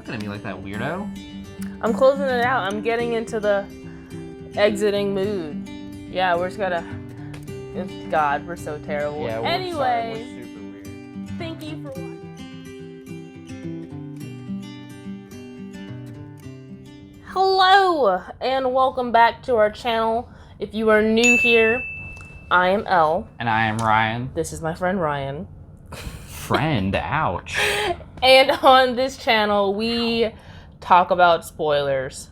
looking at me like that, weirdo? I'm closing it out. I'm getting into the exiting mood. Yeah, we're just gonna... God, we're so terrible. Yeah, we're Anyways, sorry, we're super weird. thank you for watching. Hello, and welcome back to our channel. If you are new here, I am Elle. And I am Ryan. This is my friend Ryan. Friend, ouch. And on this channel, we talk about spoilers,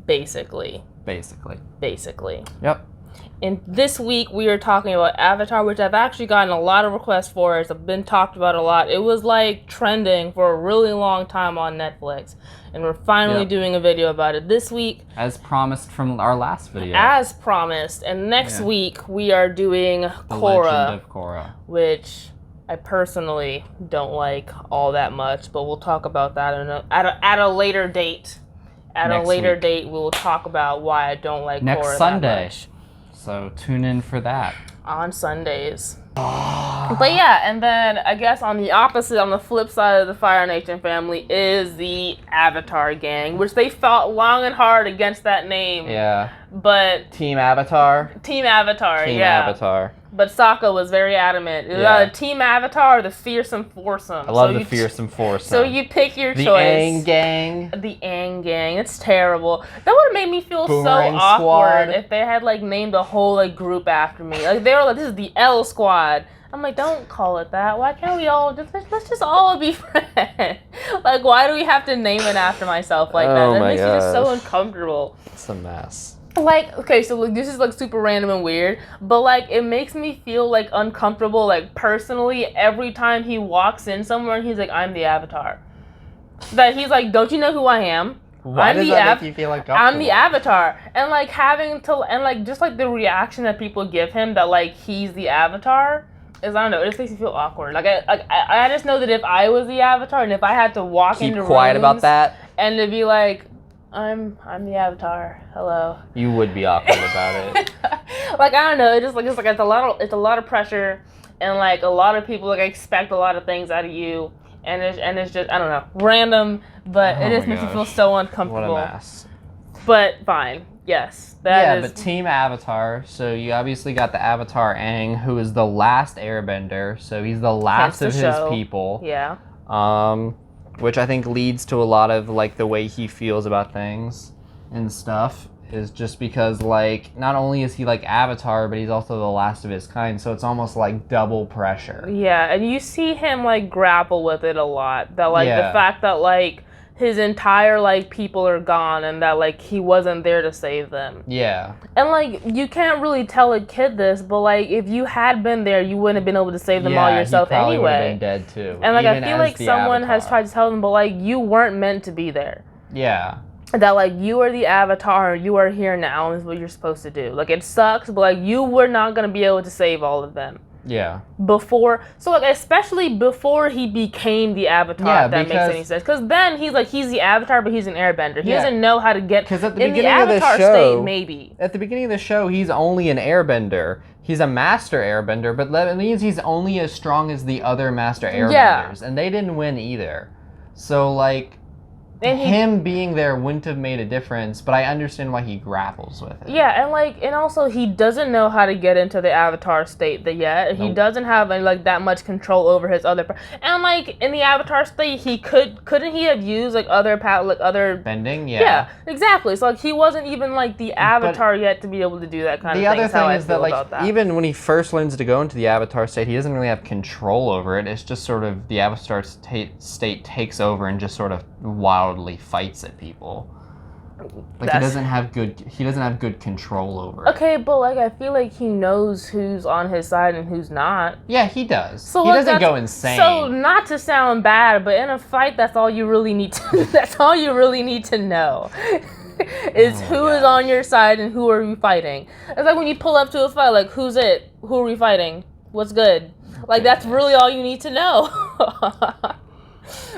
basically. Basically. Yep. And this week, we are talking about Avatar, which I've actually gotten a lot of requests for. It's been talked about a lot. It was like trending for a really long time on Netflix. And we're finally doing a video about it this week. As promised from our last video. As promised. And next week, we are doing The Korra. Legend of Korra. Which I personally don't like all that much. But we'll talk about that at a later date. At a later date, we will talk about why I don't like Korra next Sunday. that much. So tune in for that. On Sundays. But yeah, and then I guess on the flip side of the Fire Nation family is the Avatar gang, which they fought long and hard against that name. Yeah. But Team Avatar. Team Avatar, Team yeah. Avatar. But Sokka was very adamant. It was either Team Avatar or the Fearsome Foursome. I love the Fearsome Foursome. So you pick your choice. The Aang gang. The Aang gang. It's terrible. That would have made me feel Boomerang so awkward Squad. if they had like named a whole like group after me. Like they were like, this is the L Squad. I'm like, don't call it that. Why can't we all let's just all be friends? Like, why do we have to name it after myself like that? That makes me just so uncomfortable. It's a mess. Like, okay, so like, this is like super random and weird, but like it makes me feel like uncomfortable, like personally, every time he walks in somewhere and he's like, I'm the Avatar. That he's like, don't you know who I am? Why does that make you feel like I'm the Avatar. And like just like the reaction that people give him that like he's the Avatar is, I don't know, it just makes me feel awkward. Like I just know that if I was the Avatar and if I had to walk into rooms, keep quiet about that, and to be like, I'm the Avatar. Hello. you would be awkward about it. Like, I don't know. It's a lot of pressure, and like a lot of people like expect a lot of things out of you, and it's just, I don't know, random, but it just makes me feel so uncomfortable. What a mess. But fine. Yes. That is. But Team Avatar. So you obviously got the Avatar Aang, who is the last Airbender. So he's the last of his people. Yeah. Which I think leads to a lot of like the way he feels about things and stuff, is just because like not only is he like Avatar, but he's also the last of his kind, so it's almost like double pressure. Yeah, and you see him like grapple with it a lot. That like the fact that like his entire like people are gone and that like he wasn't there to save them. Yeah. And like you can't really tell a kid this, but like if you had been there, you wouldn't have been able to save them all yourself he probably anyway. would have been dead too. And like I feel like someone has tried to tell them, but like you weren't meant to be there. Yeah. That like you are the Avatar, you are here now, and is what you're supposed to do. Like it sucks, but like you were not gonna be able to save all of them. Yeah. So like especially before he became the Avatar, if that makes any sense. Because then he's the Avatar, but he's an Airbender. He doesn't know how to get. Because at the in beginning the Avatar of the show, state, maybe at the beginning of the show, he's only an Airbender. He's a master Airbender, but that means he's only as strong as the other master Airbenders, and they didn't win either. So like. Him being there wouldn't have made a difference, but I understand why he grapples with it. Yeah, and also he doesn't know how to get into the Avatar state yet. He doesn't have like that much control over his other. And like in the Avatar state, he couldn't he have used like other bending? Yeah. Yeah, exactly. So like he wasn't even like the Avatar yet to be able to do that kind of thing. The other thing is that like even when he first learns to go into the Avatar state, he doesn't really have control over it. It's just sort of the Avatar state takes over and just sort of wildly fights at people. Like he doesn't have good control over it. Okay, but like I feel like he knows who's on his side and who's not. Yeah, he does. So he doesn't go insane. So not to sound bad, but in a fight, that's all you really need to. That's all you really need to know. Is who is on your side and who are you fighting. It's like when you pull up to a fight, like who's it? Who are we fighting? What's good? Like that's really all you need to know.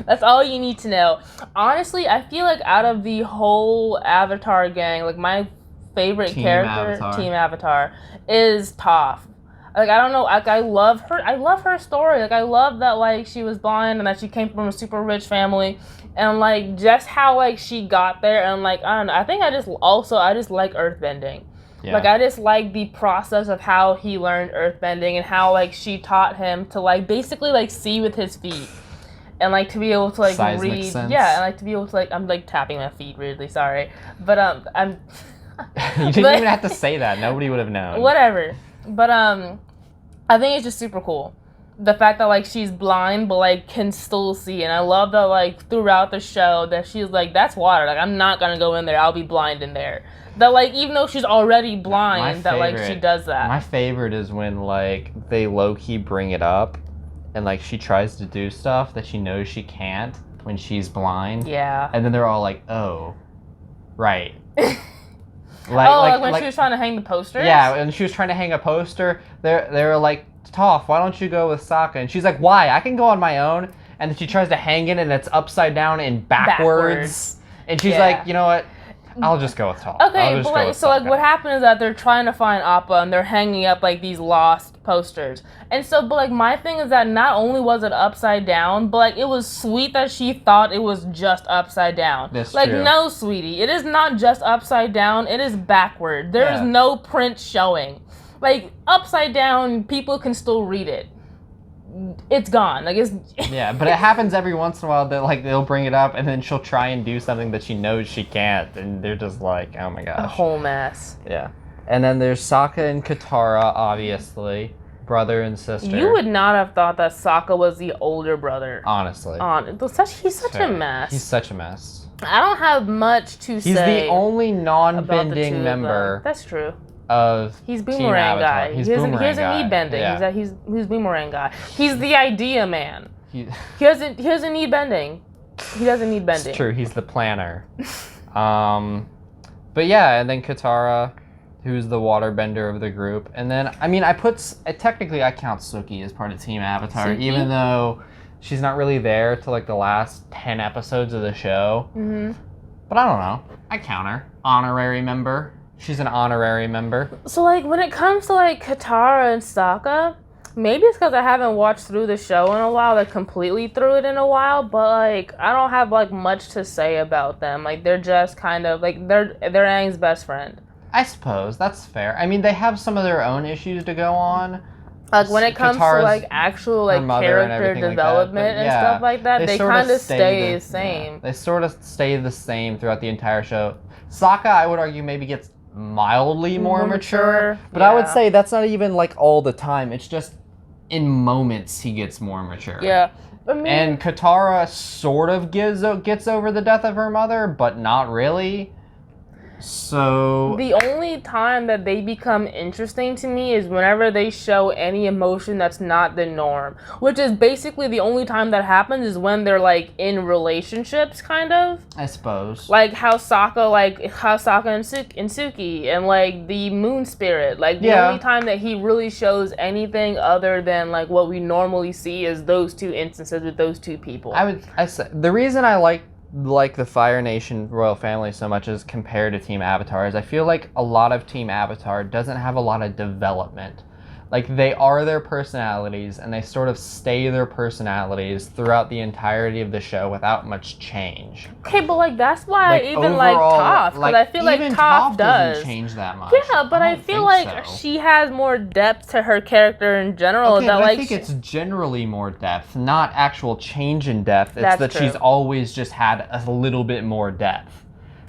That's all you need to know. Honestly, I feel like out of the whole Avatar gang, like my favorite character, Team Avatar, is Toph. Like, I don't know, like, I love her story. Like, I love that, like, she was blind and that she came from a super rich family, and, like, just how, like, she got there, and, like, I don't know, I think I just like earthbending. Yeah. Like, I just like the process of how he learned earthbending and how, like, she taught him to, like, basically, like, see with his feet. And, like, to be able to, like, seismic read. sense. Yeah, and, like, to be able to, like, I'm, like, tapping my feet, weirdly, sorry. But, I'm... You didn't even have to say that. Nobody would have known. Whatever. But, I think it's just super cool. The fact that, like, she's blind, but, like, can still see. And I love that, like, throughout the show, that she's like, that's water. Like, I'm not gonna go in there. I'll be blind in there. That, like, even though she's already blind, that, like, she does that. My favorite is when, like, they low-key bring it up, and, like, she tries to do stuff that she knows she can't when she's blind. Yeah. And then they're all like, oh, right. Like when she was trying to hang the posters? Yeah, and she was trying to hang a poster. They were like, Toph, why don't you go with Sokka? And she's like, why? I can go on my own. And then she tries to hang it, and it's upside down and backwards. And she's like, you know what? I'll just go with Toph. Okay, but like, so like what happened is that they're trying to find Appa and they're hanging up like these lost posters. And so, but like my thing is that not only was it upside down, but like it was sweet that she thought it was just upside down. That's like, true. No, sweetie, it is not just upside down, it is backward. There is no print showing. Like, upside down, people can still read it. It's gone. Like, it's... Yeah, but it happens every once in a while that, like, they'll bring it up and then she'll try and do something that she knows she can't, and they're just like, oh my gosh. A whole mess. Yeah. And then there's Sokka and Katara, obviously. Brother and sister. You would not have thought that Sokka was the older brother. Honestly. He's such a mess. He's such a mess. I don't have much to say. He's the only non-bending member. That's true. He's boomerang guy. He doesn't need bending. Yeah. He's boomerang guy. He's the idea man. He doesn't need bending. He doesn't need bending. It's true. He's the planner. But yeah, and then Katara, who's the waterbender of the group, and then technically I count Suki as part of Team Avatar, even though she's not really there till like the last 10 episodes of the show. Mm-hmm. But I don't know. I count her. Honorary member. She's an honorary member. So, like, when it comes to, like, Katara and Sokka, maybe it's because I haven't watched through the show in a while, like, completely through it in a while, but, like, I don't have, like, much to say about them. Like, they're just kind of, like, they're Aang's best friend. I suppose. That's fair. I mean, they have some of their own issues to go on. Like, when it comes to, like, actual, like, character development and stuff like that, they kind of stay the same. Yeah, they sort of stay the same throughout the entire show. Sokka, I would argue, maybe gets mildly more mature, but I would say that's not even like all the time. It's just in moments he gets more mature. Yeah. And Katara sort of gets over the death of her mother, but not really. So the only time that they become interesting to me is whenever they show any emotion that's not the norm, which is basically the only time that happens is when they're like in relationships, kind of. I suppose. Like how Sokka and Suki and like the moon spirit. Like the only time that he really shows anything other than like what we normally see is those two instances with those two people. I say the reason I like the Fire Nation royal family so much as compared to Team Avatar is I feel like a lot of Team Avatar doesn't have a lot of development. Like, they are their personalities, and they sort of stay their personalities throughout the entirety of the show without much change. Okay, but, like, that's why I even like Toph, because I feel like Toph doesn't change that much. Yeah, but I feel like she has more depth to her character in general. Okay, but I think it's generally more depth, not actual change in depth. It's that she's always just had a little bit more depth.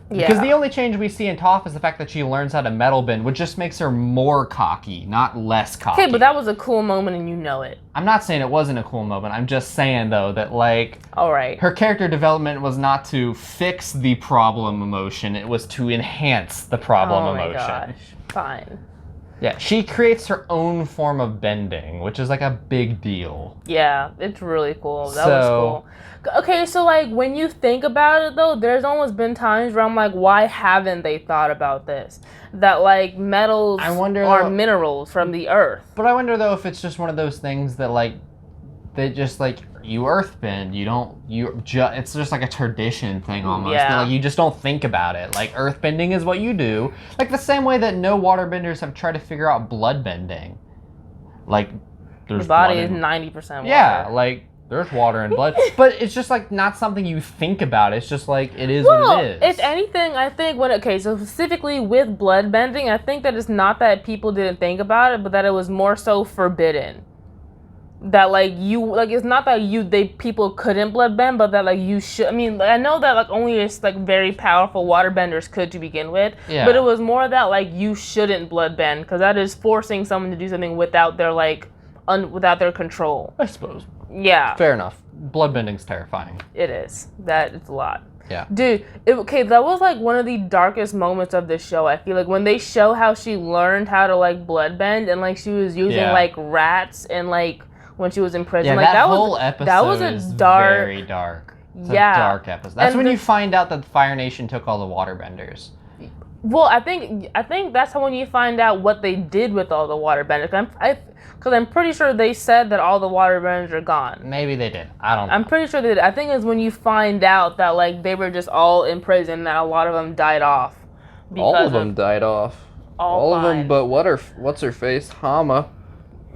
Yeah. Because the only change we see in Toph is the fact that she learns how to metal bend, which just makes her more cocky, not less cocky. Okay, but that was a cool moment and you know it. I'm not saying it wasn't a cool moment. I'm just saying, though, that, like... All right. Her character development was not to fix the problem emotion. It was to enhance the problem emotion. Oh, my gosh. Fine. Yeah, she creates her own form of bending, which is, like, a big deal. Yeah, it's really cool. That was cool. Okay, so, like, when you think about it, though, there's almost been times where I'm like, why haven't they thought about this? That, like, metals are minerals from the earth. But I wonder, though, if it's just one of those things that, like, they just, like, you earthbend. It's just, like, a tradition thing, almost. Yeah. Like, you just don't think about it. Like, earthbending is what you do. Like, the same way that no waterbenders have tried to figure out bloodbending. Like, there's Your body blood is 90% water. Yeah, like, there's water and blood. But it's just, like, not something you think about. It's just, like, it is what it is. If anything, I think so specifically with bloodbending, I think that it's not that people didn't think about it, but that it was more so forbidden. That, like, it's not that people couldn't bloodbend, but that, like, you should. I mean, I know that, like, only just, like, very powerful waterbenders could to begin with. Yeah. But it was more that, like, you shouldn't bloodbend, because that is forcing someone to do something without their, like, without their control. I suppose. Yeah. Fair enough. Bloodbending's terrifying. It is. It's a lot. Yeah. Dude, that was, like, one of the darkest moments of the show. I feel like when they show how she learned how to, like, bloodbend, and, like, she was using, like, rats and, like, when she was in prison. Yeah, like, that whole episode is very dark. It's a dark episode. That's when you find out that Fire Nation took all the waterbenders. Well, I think that's when you find out what they did with all the waterbenders. Because I'm pretty sure they said that all the waterbenders are gone. Maybe they did. I don't know. I'm pretty sure they did. I think it's when you find out that, like, they were just all in prison, that a lot of them died off. All of them died off. All of them, but what's her face? Hama.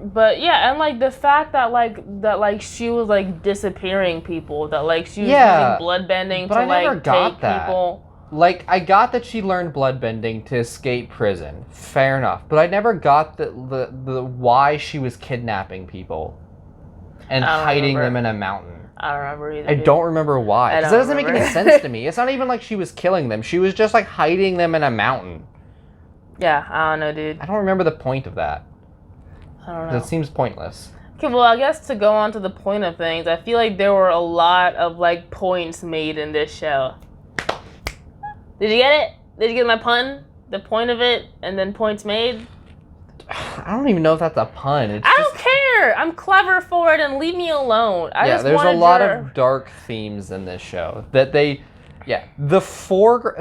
But yeah, and, like, the fact that she was, like, disappearing people, that, like, she was using bloodbending to, like, take people. Like, I got that she learned bloodbending to escape prison. Fair enough. But I never got the why she was kidnapping people and hiding them in a mountain. I don't remember either. I don't remember why. Because that doesn't make any sense to me. It's not even like she was killing them. She was just, like, hiding them in a mountain. Yeah, I don't know, dude. I don't remember the point of that. I don't know. It seems pointless. Okay, well, I guess to go on to the point of things, I feel like there were a lot of, like, points made in this show. Did you get it? Did you get my pun? The point of it, and then points made? I don't even know if that's a pun. I don't care. I'm clever for it, and leave me alone. There's a lot of dark themes in this show that they... Yeah, the foreground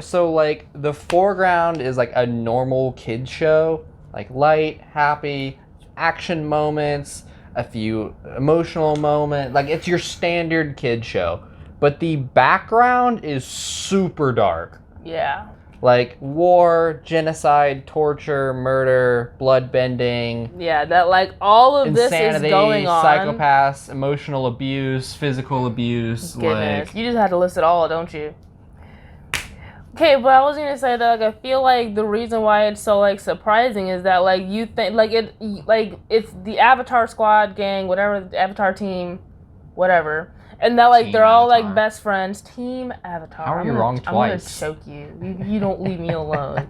is, like, a normal kid show. Like, light, happy... action moments, a few emotional moments. Like, it's your standard kid show. But the background is super dark. Yeah. Like, war, genocide, torture, murder, bloodbending. Yeah, that, like, all of insanity, this is going on. Psychopaths, emotional abuse, physical abuse. Goodness. Like... You just had to list it all, don't you? Okay, but I was gonna say that, like, I feel like the reason why it's so, like, surprising is that, like, you think, like, it's the Avatar squad gang, whatever, the Avatar team, whatever, and that, like, they're all, like, best friends. Team Avatar. How are you wrong twice? I'm gonna choke you. You don't leave me alone.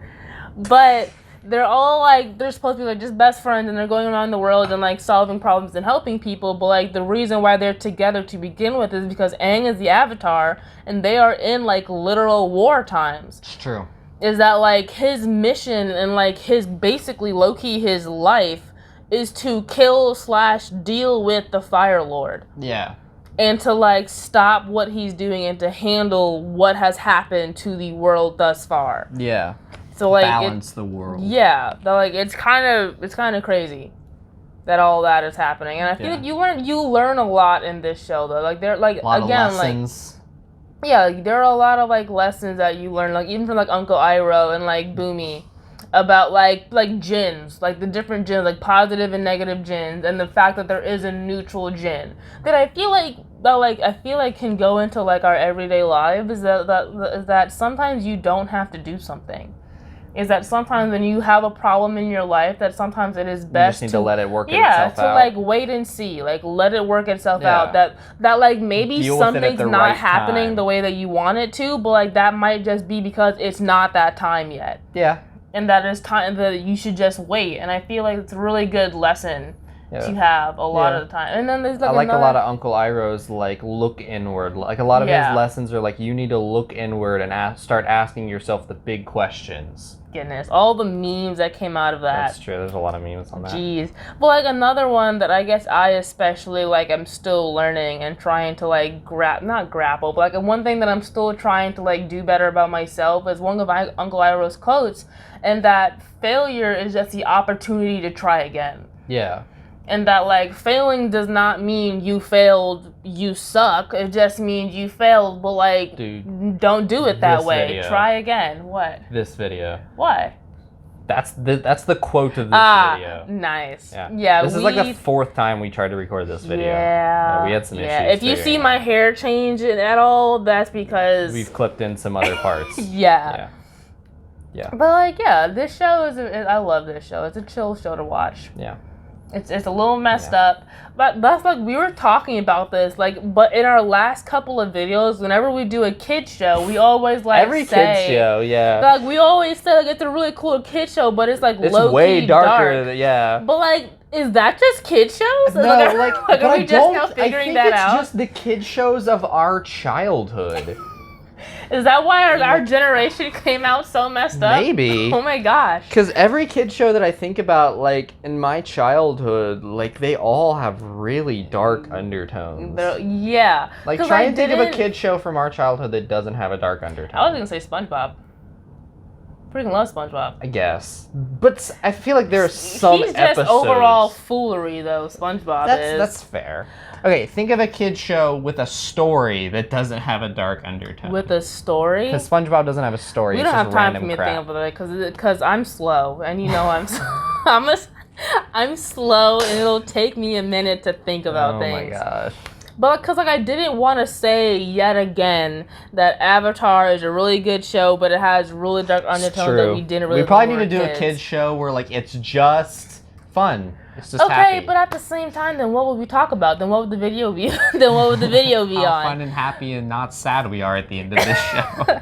But they're all, like, they're supposed to be, like, just best friends, and they're going around the world and, like, solving problems and helping people, but, like, the reason why they're together to begin with is because Aang is the Avatar, and they are in, like, literal war times. It's true. Is that, like, his mission and, like, his, basically, low-key, his life is to kill/deal with the Fire Lord. Yeah. And to, like, stop what he's doing and to handle what has happened to the world thus far. Yeah. So, like, balance the world. Yeah, like, it's kind of crazy that all that is happening, and I feel like you learn a lot in this show though. Like, there, like, a lot again, of lessons. Like, yeah, like, there are a lot of, like, lessons that you learn, like, even from, like, Uncle Iroh and, like, Boomy, about, like djinns, like, the different djinns, like, positive and negative djinns, and the fact that there is a neutral djinn that I feel like can go into, like, our everyday lives. Is that sometimes you don't have to do something. Is that sometimes when you have a problem in your life, that sometimes it is best you just need to let it work itself out. Yeah, to, like, wait and see, like, let it work itself out. That like, maybe something's not happening the way that you want it to, but, like, that might just be because it's not that time yet. Yeah. And that is time that you should just wait. And I feel like it's a really good lesson to have a lot of the time. And then there's, like, I like a lot of Uncle Iroh's, like, look inward. Like, a lot of his lessons are, like, you need to look inward and start asking yourself the big questions. Goodness, all the memes that came out of that. That's true. There's a lot of memes on that. Jeez. But, like, another one that I guess I especially, like, I'm still learning and trying to, like, not grapple, but, like, one thing that I'm still trying to, like, do better about myself is one of Uncle Iroh's quotes, and that failure is just the opportunity to try again. Yeah. And that, like, failing does not mean you failed, you suck. It just means you failed, but, like, don't do it that way. Video. Try again. What? This video. What? That's the quote of this video. Nice. Yeah. Yeah. This is like the 4th time we tried to record this video. Yeah. We had some issues. If you see my hair change at all, that's because we've clipped in some other parts. Yeah. But like, this show I love this show. It's a chill show to watch. Yeah. It's a little messed up, but that's like we were talking about this but in our last couple of videos, whenever we do a kid show, we always like every kid show, like we always say like it's a really cool kid show, but it's like it's low way key darker. dark. But like, is that just kid shows? No, like are we just now figuring that out? I think it's just the kid shows of our childhood. Is that why our generation came out so messed up? Maybe. Oh my gosh. Because every kid show that I think about, like, in my childhood, like, they all have really dark undertones. Like, try and think of a kid show from our childhood that doesn't have a dark undertone. I was going to say SpongeBob. Freaking love SpongeBob. I guess. But I feel like there are some He's just episodes. overall foolery, though, SpongeBob is. That's fair. Okay, think of a kid show with a story that doesn't have a dark undertone. With a story? Because SpongeBob doesn't have a story. We don't have time for me to think of it because I'm slow, and you know I'm slow, and it'll take me a minute to think about things. Oh my gosh. But because I didn't want to say yet again that Avatar is a really good show, but it has really dark undertones that we didn't really. We probably need to do a kids show where like it's just fun. It's just happy. But at the same time, then what would we talk about? Then what would the video be? On? How fun and happy and not sad we are at the end of this show.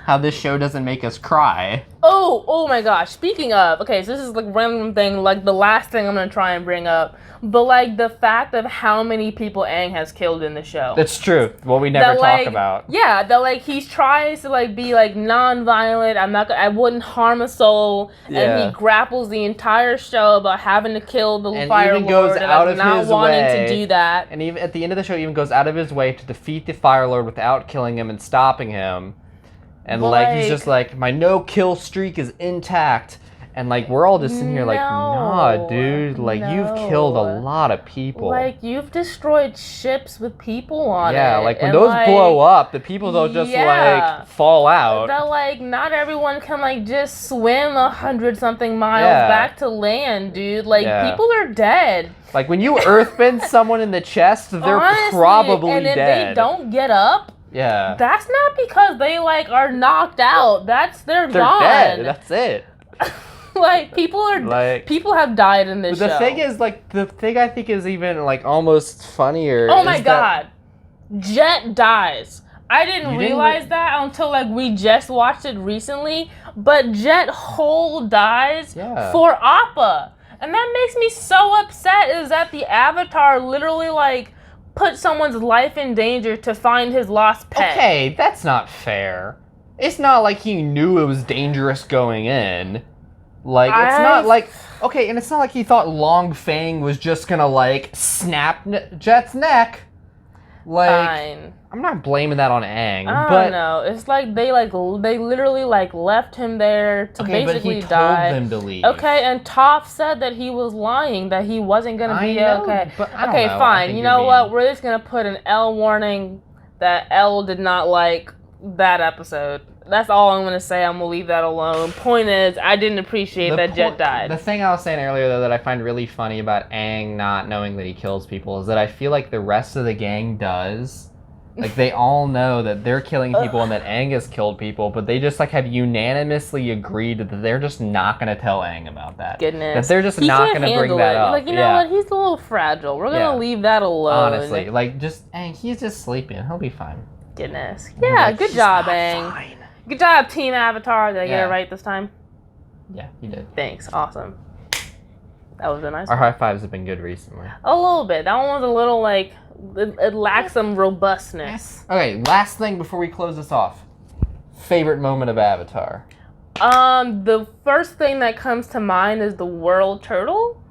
How this show doesn't make us cry. Oh my gosh. Speaking of, okay, so this is like random thing, like the last thing I'm gonna try and bring up. But like the fact of how many people Aang has killed in the show. That's true. Well, we never talk about. Yeah, that like he tries to like be like non-violent. I wouldn't harm a soul. Yeah. And he grapples the entire show about having to kill the Fire Lord and not wanting to do that. And even at the end of the show, he even goes out of his way to defeat the Fire Lord without killing him and stopping him. And he's just like, my no-kill streak is intact. And like we're all just sitting here like, nah, dude, like you've killed a lot of people. Like you've destroyed ships with people on it. Yeah, like when those blow up, the people don't just like fall out. That like not everyone can like just swim 100-something miles back to land, dude. Like people are dead. Like when you earthbend someone in the chest, they're probably and if dead. they don't get up. Yeah. That's not because they like are knocked out. They're gone. Dead. That's it. Like people have died in this show. The thing is, like, the thing I think is even like almost funnier. Oh my god, Jet dies. I didn't realize that until like we just watched it recently. But Jet whole dies for Appa, and that makes me so upset. Is that the Avatar literally like put someone's life in danger to find his lost pet? Okay, that's not fair. It's not like he knew it was dangerous going in. Like, it's not like... Okay, and it's not like he thought Long Fang was just gonna, like, snap Jet's neck. Like... Fine. I'm not blaming that on Aang, I don't know. It's like they literally, like, left him there to basically die. But he told them to leave. Okay, and Toph said that he was lying, that he wasn't gonna be okay. But I don't know. Fine. You know what? We're just gonna put an Elle warning that Elle did not like that episode. That's all I'm going to say. I'm going to leave that alone. Point is, I didn't appreciate that Jet died. The thing I was saying earlier, though, that I find really funny about Aang not knowing that he kills people is that I feel like the rest of the gang does. Like, they all know that they're killing people and that Aang has killed people, but they just, like, have unanimously agreed that they're just not going to tell Aang about that. Goodness. That they're just not going to bring that up. Like, you know what? He's a little fragile. We're going to leave that alone. Honestly. Like, just, Aang, he's just sleeping. He'll be fine. Goodness. Yeah, good job, Aang. Fine. Good job, Team Avatar. Did I get it right this time? Yeah, you did. Thanks. Awesome. That was a nice one. Our high fives have been good recently. A little bit. That one was a little, like, it lacks some robustness. Okay, last thing before we close this off. Favorite moment of Avatar? The first thing that comes to mind is the world turtle.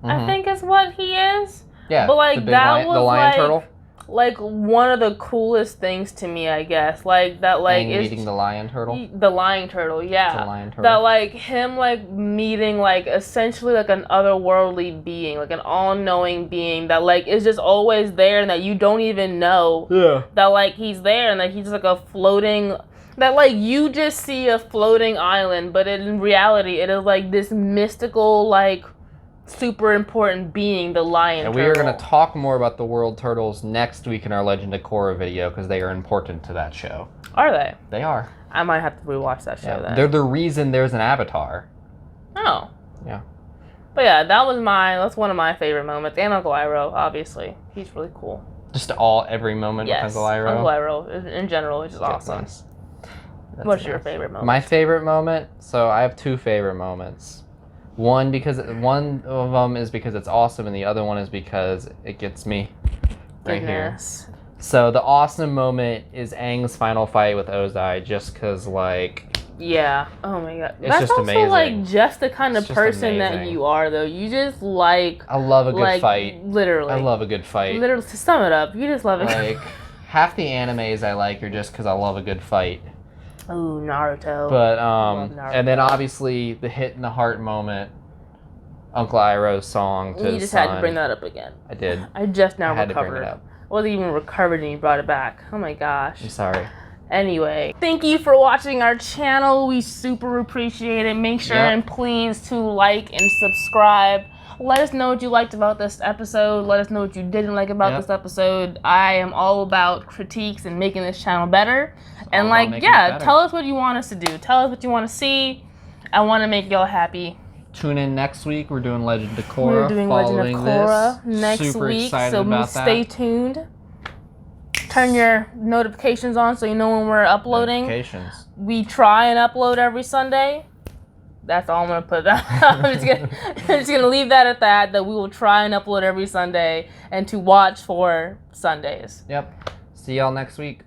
I think is what he is. Yeah, but, like, that was, the lion turtle? Like one of the coolest things to me, I guess. Like that, like Aang meeting the lion turtle. The lion turtle, yeah. The lion turtle. That like him like meeting like essentially like an otherworldly being, like an all-knowing being that like is just always there and that you don't even know. Yeah. That like he's there and that he's like a floating That, like, you just see a floating island, but in reality, it is, like, this mystical, like, super important being, the lion turtle. And we are going to talk more about the world turtles next week in our Legend of Korra video, because they are important to that show. Are they? They are. I might have to rewatch that show then. They're the reason there's an Avatar. Oh. Yeah. But yeah, that's one of my favorite moments. And Uncle Iroh, obviously. He's really cool. Just every moment with Uncle Iroh? Uncle Iroh, in general, is just awesome. Nice. What's your favorite moment? My favorite moment? So I have two favorite moments. One of them is because it's awesome, and the other one is because it gets me right here. So the awesome moment is Aang's final fight with Ozai, just because, like... Yeah. Oh my god. It's That's just also, amazing. like, just the kind of person that you are, though. You just, like... I love a good fight. Literally. I love a good fight. Literally, to sum it up, you just love it. Like, half the animes I like are just because I love a good fight. Ooh, Naruto. But, Naruto. And then obviously the hit in the heart moment, Uncle Iroh's song to You his just son. had to bring that up again. I did. I just now had recovered. to bring it up. I wasn't even recovered and you brought it back. Oh my gosh. I'm sorry. Anyway, thank you for watching our channel. We super appreciate it. Make sure and please to like and subscribe. Let us know what you liked about this episode. Let us know what you didn't like about this episode. I am all about critiques and making this channel better. And like, tell us what you want us to do. Tell us what you want to see. I want to make y'all happy. Tune in next week. We're doing Legend of Korra. We're doing Legend of Korra next Super week. Excited So about stay tuned. Turn your notifications on so you know when we're uploading. Notifications. We try and upload every Sunday. That's all I'm gonna put that. I'm just gonna leave that at that. That we will try and upload every Sunday and to watch for Sundays. Yep. See y'all next week.